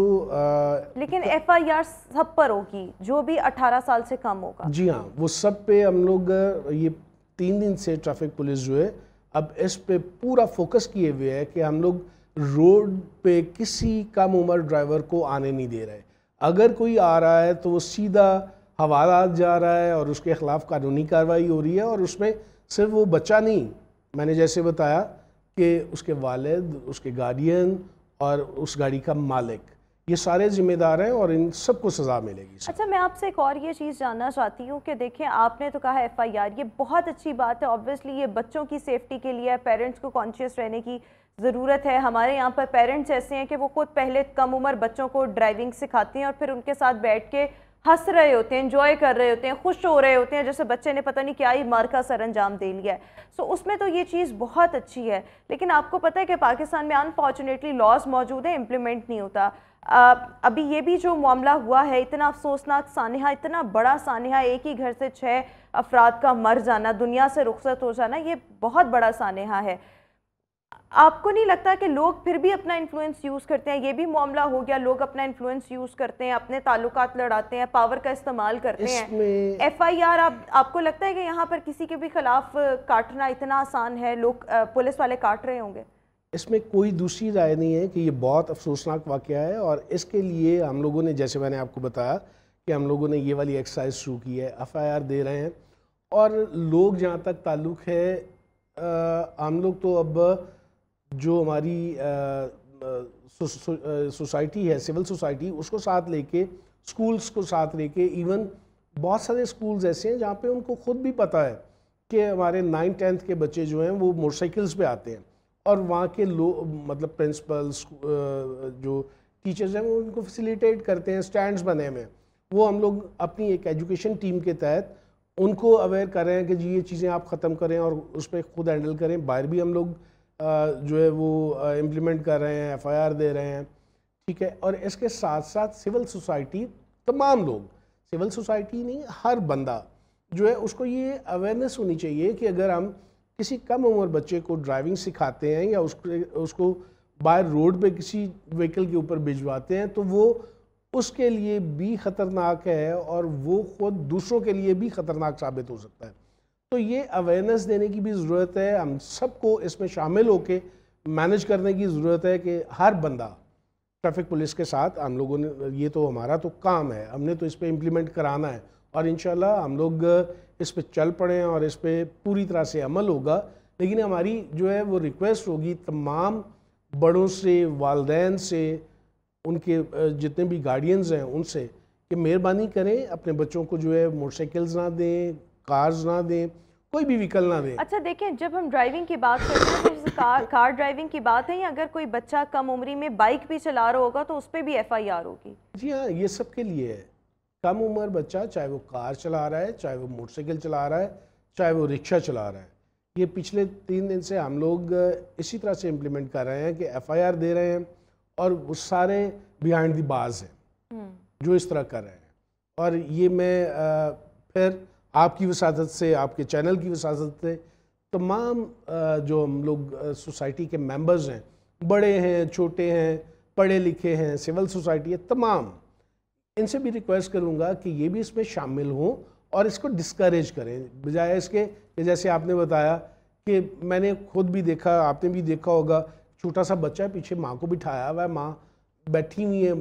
لیکن ایف آئی آر سب پر ہوگی جو بھی 18 سال سے کم ہوگا. جی ہاں, وہ سب پہ ہم لوگ یہ 3 دن سے ٹریفک پولیس جو ہے اب اس پہ پورا فوکس کیے ہوئے ہے کہ ہم لوگ روڈ پہ کسی کم عمر ڈرائیور کو آنے نہیں دے رہے. اگر کوئی آ رہا ہے تو وہ سیدھا حوالات جا رہا ہے اور اس کے خلاف قانونی کارروائی ہو رہی ہے, اور اس میں صرف وہ بچہ نہیں, میں نے جیسے بتایا کہ اس کے والد, اس کے گارڈین اور اس گاڑی کا مالک, یہ سارے ذمہ دار ہیں اور ان سب کو سزا ملے گی. اچھا, میں آپ سے ایک اور یہ چیز جاننا چاہتی ہوں کہ دیکھیں آپ نے تو کہا ایف آئی آر, یہ بہت اچھی بات ہے, آبویسلی یہ بچوں کی سیفٹی کے لیے پیرنٹس کو کانشیس رہنے کی ضرورت ہے. ہمارے یہاں پر پیرنٹس ایسے ہیں کہ وہ خود پہلے کم عمر بچوں کو ڈرائیونگ سکھاتے ہیں اور پھر ان کے ساتھ بیٹھ کے ہنس رہے ہوتے ہیں, انجوائے کر رہے ہوتے ہیں, خوش ہو رہے ہوتے ہیں جیسے بچے نے پتہ نہیں کیا ہی مار کا سر انجام دے لیا ہے. سو اس میں تو یہ چیز بہت اچھی ہے, لیکن آپ کو پتہ ہے کہ پاکستان میں انفارچونیٹلی لاز موجود ہیں, امپلیمنٹ نہیں ہوتا. ابھی یہ بھی جو معاملہ ہوا ہے, اتنا افسوسناک سانحہ, اتنا بڑا سانحہ, ایک ہی گھر سے 6 افراد کا مر جانا, دنیا سے رخصت ہو جانا, یہ بہت بڑا سانحہ ہے. آپ کو نہیں لگتا کہ لوگ پھر بھی اپنا انفلوئنس یوز کرتے ہیں؟ یہ بھی معاملہ ہو گیا, لوگ اپنا انفلوئنس یوز کرتے ہیں, اپنے تعلقات لڑاتے ہیں, پاور کا استعمال کرتے ہیں. ایف آئی آر, آپ کو لگتا ہے کہ یہاں پر کسی کے بھی خلاف کاٹنا اتنا آسان ہے؟ لوگ پولیس والے کاٹ رہے ہوں گے. اس میں کوئی دوسری رائے نہیں ہے کہ یہ بہت افسوسناک واقعہ ہے, اور اس کے لیے ہم لوگوں نے, جیسے میں نے آپ کو بتایا کہ ہم لوگوں نے یہ والی ایکسرسائز شروع کی ہے, ایف آئی آر دے رہے ہیں. اور لوگ جہاں تک تعلق ہے, ہم لوگ تو اب جو ہماری سوسائٹی ہے, سول سوسائٹی, اس کو ساتھ لے کے, سکولز کو ساتھ لے کے, ایون بہت سارے سکولز ایسے ہیں جہاں پہ ان کو خود بھی پتہ ہے کہ ہمارے 9th-10th کے بچے جو ہیں وہ موٹر سائیکلز پہ آتے ہیں, اور وہاں کے مطلب پرنسپلز, جو ٹیچرز ہیں, وہ ان کو فیسیلیٹیٹ کرتے ہیں, سٹینڈز بنے ہوئے ہیں. وہ ہم لوگ اپنی ایک ایجوکیشن ٹیم کے تحت ان کو اویئر کر رہے ہیں کہ جی یہ چیزیں آپ ختم کریں اور اس پہ خود ہینڈل کریں. باہر بھی ہم لوگ جو ہے وہ امپلیمنٹ کر رہے ہیں, ایف آئی آر دے رہے ہیں, ٹھیک ہے. اور اس کے ساتھ ساتھ سول سوسائٹی, تمام لوگ, سول سوسائٹی نہیں, ہر بندہ جو ہے اس کو یہ اویئرنیس ہونی چاہیے کہ اگر ہم کسی کم عمر بچے کو ڈرائیونگ سکھاتے ہیں یا اس کو باہر روڈ پہ کسی وہیکل کے اوپر بھجواتے ہیں تو وہ اس کے لیے بھی خطرناک ہے اور وہ خود دوسروں کے لیے بھی خطرناک ثابت ہو سکتا ہے. تو یہ اویئرنیس دینے کی بھی ضرورت ہے, ہم سب کو اس میں شامل ہو کے مینج کرنے کی ضرورت ہے کہ ہر بندہ ٹریفک پولیس کے ساتھ, ہم لوگوں نے, یہ تو ہمارا تو کام ہے, ہم نے تو اس پہ امپلیمنٹ کرانا ہے, اور انشاءاللہ ہم لوگ اس پہ چل پڑیں اور اس پہ پوری طرح سے عمل ہوگا. لیکن ہماری جو ہے وہ ریکویسٹ ہوگی تمام بڑوں سے, والدین سے, ان کے جتنے بھی گارڈینز ہیں ان سے, کہ مہربانی کریں اپنے بچوں کو جو ہے موٹر سائیکلز نہ دیں, کارز نہ دیں, کوئی بھی وہیکل نہ دیں. اچھا دیکھیں, جب ہم ڈرائیونگ کی بات کرتے ہیں, کار ڈرائیونگ کی بات ہے, یا اگر کوئی بچہ کم عمری میں بائک بھی چلا رہا ہوگا تو اس پہ بھی ایف آئی آر ہوگی؟ جی ہاں, یہ سب کے لیے ہے. کم عمر بچہ چاہے وہ کار چلا رہا ہے, چاہے وہ موٹر سائیکل چلا رہا ہے, چاہے وہ رکشہ چلا رہا ہے, یہ پچھلے 3 دن سے ہم لوگ اسی طرح سے امپلیمنٹ کر رہے ہیں کہ ایف آئی آر دے رہے ہیں, اور وہ سارے بیہائنڈ دی بارز ہیں جو اس طرح کر رہے ہیں. اور یہ میں پھر آپ کی وساطت سے, آپ کے چینل کی وساطت سے, تمام جو ہم لوگ سوسائٹی کے ممبرز ہیں, بڑے ہیں, چھوٹے ہیں, پڑھے لکھے ہیں, سول سوسائٹی ہے, تمام ان سے بھی ریکویسٹ کروں گا کہ یہ بھی اس میں شامل ہوں اور اس کو ڈسکریج کریں, بجائے اس کے کہ جیسے آپ نے بتایا کہ میں نے خود بھی دیکھا, آپ نے بھی دیکھا ہوگا, چھوٹا سا بچہ ہے, پیچھے ماں کو بٹھایا ہوا ہے, ماں بیٹھی ہوئی ہے,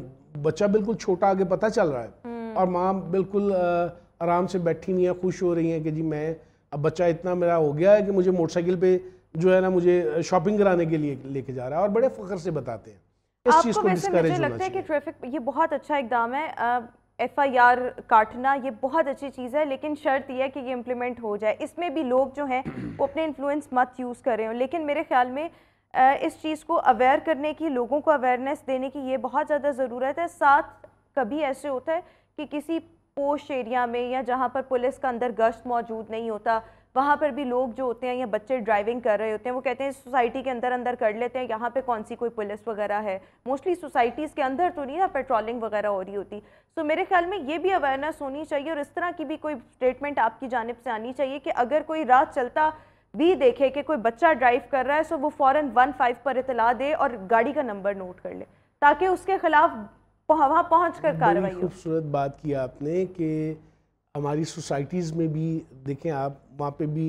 بچہ بالکل چھوٹا, آگے پتہ چل رہا ہے, اور ماں بالکل آرام سے بیٹھی ہوئی ہیں, خوش ہو رہی ہیں کہ جی میں, اب بچہ اتنا میرا ہو گیا ہے کہ مجھے موٹر سائیکل پہ جو ہے نا مجھے شاپنگ کرانے کے لیے لے کے جا رہا ہے, اور بڑے فخر سے بتاتے ہیں. اس چیز کو ڈسکریج ہونا چاہیے. لگتا ہے کہ ٹریفک یہ بہت اچھا اقدام ہے, ایف آئی آر کاٹنا یہ بہت اچھی چیز ہے, لیکن شرط یہ ہے کہ یہ امپلیمنٹ ہو جائے. اس میں بھی لوگ جو ہیں وہ اپنے انفلوئنس مت یوز کر رہے ہوں, لیکن میرے خیال میں اس چیز کو اویئر کرنے کی, لوگوں کو اویئرنیس دینے کی یہ بہت زیادہ ضرورت ہے. ساتھ کبھی ایسے ہوتا ہے کہ کسی پوش ایریا میں یا جہاں پر پولیس کا اندر گشت موجود نہیں ہوتا, وہاں پر بھی لوگ جو ہوتے ہیں یا بچے ڈرائیونگ کر رہے ہوتے ہیں, وہ کہتے ہیں سوسائٹی کے اندر کر لیتے ہیں, یہاں پہ کون سی کوئی پولیس وغیرہ ہے. موسٹلی سوسائٹیز کے اندر تو نہیں نا پیٹرولنگ وغیرہ ہو رہی ہوتی. سو میرے خیال میں یہ بھی اویئرنیس ہونی چاہیے, اور اس طرح کی بھی کوئی اسٹیٹمنٹ آپ کی جانب سے آنی چاہیے کہ اگر کوئی راہ چلتا بھی دیکھے کہ کوئی بچہ ڈرائیو کر رہا ہے سو وہ فوراً 15 پر اطلاع دے اور گاڑی کا نمبر نوٹ کر لے تاکہ اس کے خلاف وہاں پہنچ کر کارروائی ہو. خوبصورت بات کی آپ نے کہ ہماری سوسائٹیز میں بھی دیکھیں آپ, وہاں پہ بھی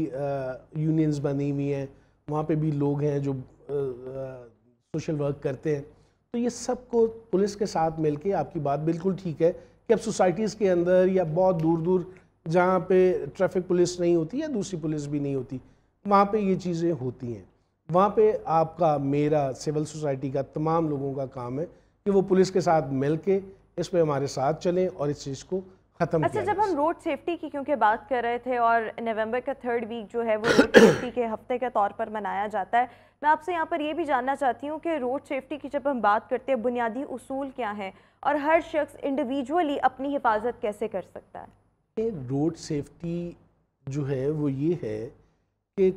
یونینز بنی ہوئی ہیں, وہاں پہ بھی لوگ ہیں جو سوشل ورک کرتے ہیں. تو یہ سب کو پولیس کے ساتھ مل کے, آپ کی بات بالکل ٹھیک ہے کہ اب سوسائٹیز کے اندر یا بہت دور دور جہاں پہ ٹریفک پولیس نہیں ہوتی یا دوسری پولیس بھی نہیں ہوتی, وہاں پہ یہ چیزیں ہوتی ہیں. وہاں پہ آپ کا, میرا, سول سوسائٹی کا, تمام لوگوں کا کام ہے کہ وہ پولیس کے ساتھ مل کے اس پہ ہمارے ساتھ چلیں اور اس چیز کو ختم کیا. اچھا, جب ہم روڈ سیفٹی کی کیونکہ بات کر رہے تھے اور نومبر کا 3rd ویک جو ہے وہ روڈ سیفٹی کے ہفتے کے طور پر منایا جاتا ہے, میں آپ سے یہاں پر یہ بھی جاننا چاہتی ہوں کہ روڈ سیفٹی کی جب ہم بات کرتے ہیں بنیادی اصول کیا ہیں اور ہر شخص انڈیویجولی اپنی حفاظت کیسے کر سکتا ہے؟ روڈ سیفٹی جو ہے وہ یہ ہے کہ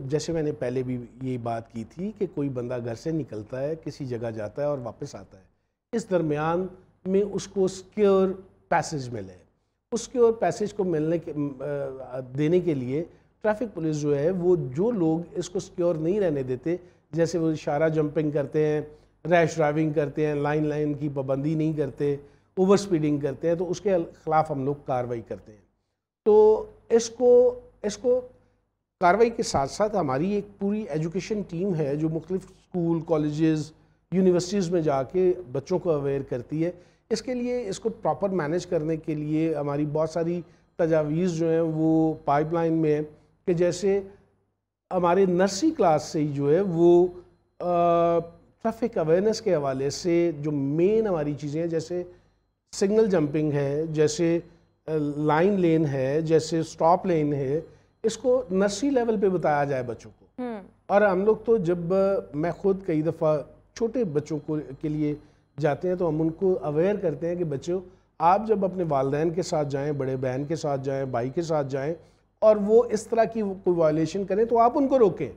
جیسے میں نے پہلے بھی یہ بات کی تھی کہ کوئی بندہ گھر سے نکلتا ہے, کسی جگہ جاتا ہے اور واپس آتا ہے, اس درمیان میں اس کو سیکیور پیسج ملے. اس سیکیور پیسج کو دینے کے لیے ٹریفک پولیس جو ہے وہ جو لوگ اس کو سیکیور نہیں رہنے دیتے, جیسے وہ اشارہ جمپنگ کرتے ہیں, ریش ڈرائیونگ کرتے ہیں, لائن کی پابندی نہیں کرتے, اوور سپیڈنگ کرتے ہیں, تو اس کے خلاف ہم لوگ کارروائی کرتے ہیں. تو اس کو کارروائی کے ساتھ ساتھ ہماری ایک پوری ایجوکیشن ٹیم ہے جو مختلف اسکول, کالجز, یونیورسٹیز میں جا کے بچوں کو اویئر کرتی ہے. اس کے لیے اس کو پراپر مینیج کرنے کے لیے ہماری بہت ساری تجاویز جو ہیں وہ پائپ لائن میں ہیں کہ جیسے ہمارے نرسری کلاس سے ہی جو ہے وہ ٹریفک اویئرنیس کے حوالے سے جو مین ہماری چیزیں ہیں, جیسے سگنل جمپنگ ہے, جیسے لائن لین ہے, جیسے سٹاپ لین ہے, اس کو نرسری لیول پہ بتایا جائے بچوں کو. اور ہم لوگ تو جب میں خود کئی دفعہ چھوٹے بچوں کے لیے جاتے ہیں تو ہم ان کو اویئر کرتے ہیں کہ بچوں آپ جب اپنے والدین کے ساتھ جائیں, بڑے بہن کے ساتھ جائیں, بھائی کے ساتھ جائیں اور وہ اس طرح کی کوئی وائلیشن کریں تو آپ ان کو روکیں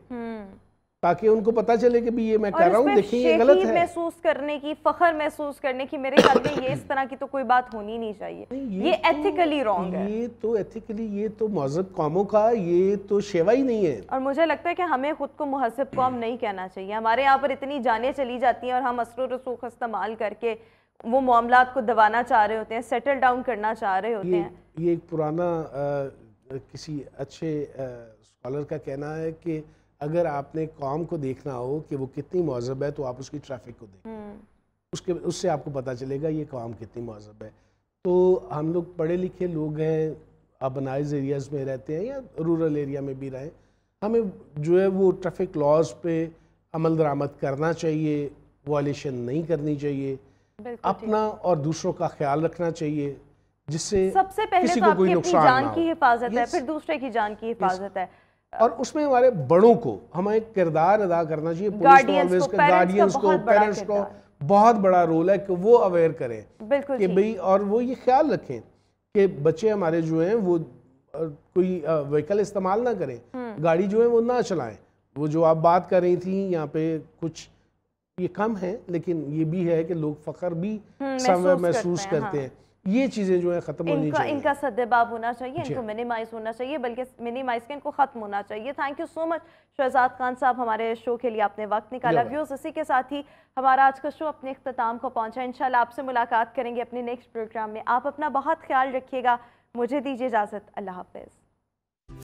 تاکہ ان کو پتہ چلے کہ بھی یہ میں کر رہا ہوں, دیکھیں یہ غلط ہے. محسوس کرنے کی, فخر محسوس کرنے کی, میرے خیال میں یہ اس طرح کی تو کوئی بات ہونی نہیں چاہیے. یہ ایتھیکلی رانگ ہے. یہ تو ایتھیکلی, یہ تو مہذب قوموں کا, یہ تو شیوا ہی نہیں ہے. اور مجھے لگتا ہے کہ ہمیں خود کو مہذب قوم نہیں کہنا چاہیے. ہمارے یہاں پر اتنی جانیں چلی جاتی ہیں اور ہم اثر و رسوخ استعمال کر کے وہ معاملات کو دبانا چاہ رہے ہوتے ہیں, سیٹل ڈاؤن کرنا چاہ رہے ہوتے ہیں. یہ ایک پرانا کسی اچھے اسکالر کا کہنا ہے کہ اگر آپ نے قوم کو دیکھنا ہو کہ وہ کتنی مہذب ہے تو آپ اس کی ٹریفک کو دیکھیں, اس سے آپ کو پتہ چلے گا یہ قوم کتنی مہذب ہے. تو ہم لوگ پڑھے لکھے لوگ ہیں, اربنائز ایریاز میں رہتے ہیں یا رورل ایریا میں بھی رہیں, ہمیں جو ہے وہ ٹریفک لاز پہ عمل درآمد کرنا چاہیے, وائلیشن نہیں کرنی چاہیے, اپنا اور دوسروں کا خیال رکھنا چاہیے, جس سے سب سے پہلے تو آپ کی اپنی جان کی حفاظت ہے, پھر دوسرے کی جان کی حفاظت ہے. اور اس میں ہمارے بڑوں کو ہمیں کردار ادا کرنا چاہیے, گارڈینز کو, پیرنٹس کو بہت بڑا رول ہے کہ وہ اویئر کریں کہ بھئی, اور وہ یہ خیال رکھیں کہ بچے ہمارے جو ہیں وہ کوئی وہیکل استعمال نہ کریں, گاڑی جو ہے وہ نہ چلائیں. وہ جو آپ بات کر رہی تھیں یہاں پہ کچھ یہ کم ہے, لیکن یہ بھی ہے کہ لوگ فخر بھی محسوس کرتے ہیں. یہ چیزیں جو ہیں ختم ہونی چاہیے, ان کا سدباب ہونا چاہیے, ان کو منیمائز ہونا چاہیے, بلکہ منیمائز کے ان کو ختم ہونا چاہیے. تھینک یو سو مچ شہزاد خان صاحب, ہمارے شو کے لیے آپ نے وقت نکالا. ویوز اسی کے ساتھ ہی ہمارا آج کا شو اپنے اختتام کو پہنچا. انشاءاللہ آپ سے ملاقات کریں گے اپنے نیکسٹ پروگرام میں. آپ اپنا بہت خیال رکھیے گا. مجھے دیجیے اجازت. اللہ حافظ.